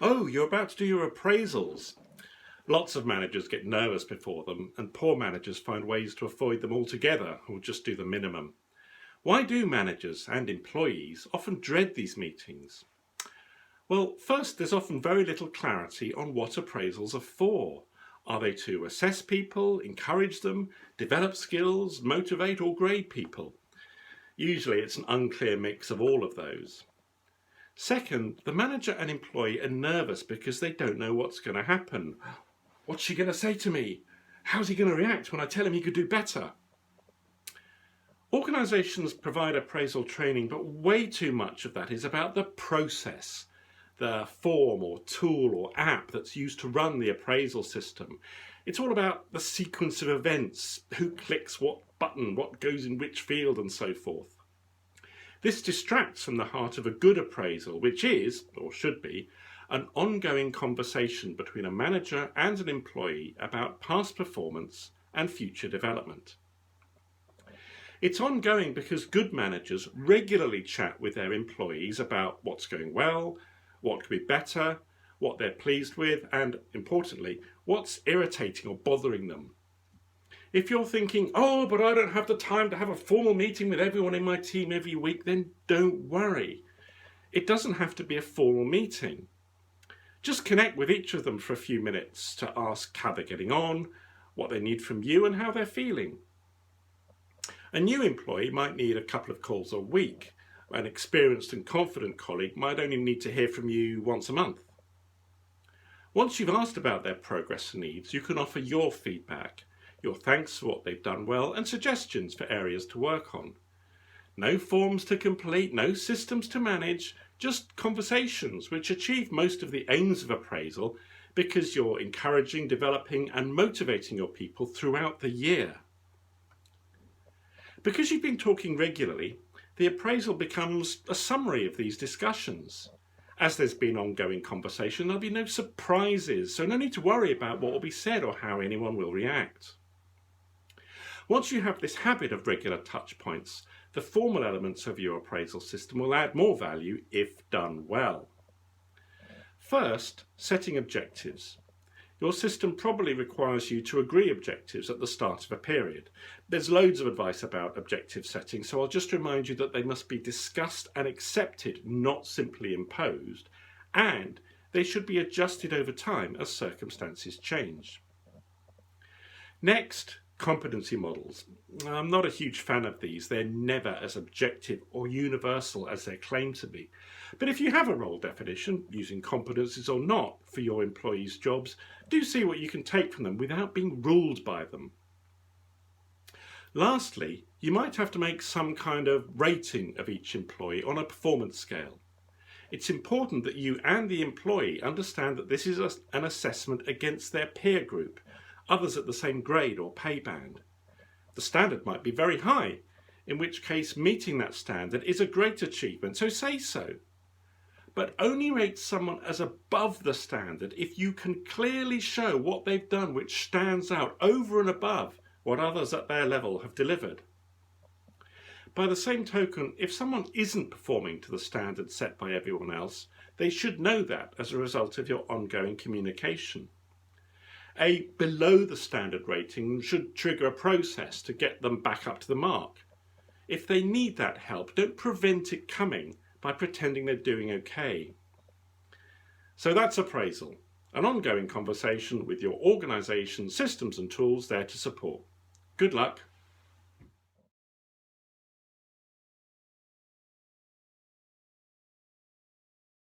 Oh, you're about to do your appraisals. Lots of managers get nervous before them, and poor managers find ways to avoid them altogether or just do the minimum. Why do managers and employees often dread these meetings? Well, first, there's often very little clarity on what appraisals are for. Are they to assess people, encourage them, develop skills, motivate or grade people? Usually it's an unclear mix of all of those. Second, the manager and employee are nervous because they don't know what's going to happen. What's she going to say to me? How's he going to react when I tell him he could do better? Organisations provide appraisal training, but way too much of that is about the process, the form or tool or app that's used to run the appraisal system. It's all about the sequence of events, who clicks what button, what goes in which field and so forth. This distracts from the heart of a good appraisal, which is, or should be, an ongoing conversation between a manager and an employee about past performance and future development. It's ongoing because good managers regularly chat with their employees about what's going well, what could be better, what they're pleased with, and, importantly, what's irritating or bothering them. If you're thinking, oh, but I don't have the time to have a formal meeting with everyone in my team every week, then don't worry. It doesn't have to be a formal meeting. Just connect with each of them for a few minutes to ask how they're getting on, what they need from you, and how they're feeling. A new employee might need a couple of calls a week. An experienced and confident colleague might only need to hear from you once a month. Once you've asked about their progress and needs, you can offer your feedback, your thanks for what they've done well, and suggestions for areas to work on. No forms to complete, no systems to manage, just conversations which achieve most of the aims of appraisal because you're encouraging, developing, and motivating your people throughout the year. Because you've been talking regularly, the appraisal becomes a summary of these discussions. As there's been ongoing conversation, there'll be no surprises, so no need to worry about what will be said or how anyone will react. Once you have this habit of regular touch points, the formal elements of your appraisal system will add more value if done well. First, setting objectives. Your system probably requires you to agree objectives at the start of a period. There's loads of advice about objective setting, so I'll just remind you that they must be discussed and accepted, not simply imposed, and they should be adjusted over time as circumstances change. Next, competency models. I'm not a huge fan of these. They're never as objective or universal as they claim to be. But if you have a role definition, using competencies or not, for your employees' jobs, do see what you can take from them without being ruled by them. Lastly, you might have to make some kind of rating of each employee on a performance scale. It's important that you and the employee understand that this is an assessment against their peer group, others at the same grade or pay band. The standard might be very high, in which case meeting that standard is a great achievement, so say so. But only rate someone as above the standard if you can clearly show what they've done which stands out over and above what others at their level have delivered. By the same token, if someone isn't performing to the standard set by everyone else, they should know that as a result of your ongoing communication. A below the standard rating should trigger a process to get them back up to the mark. If they need that help, don't prevent it coming by pretending they're doing okay. So that's appraisal, an ongoing conversation with your organisation, systems and tools there to support. Good luck.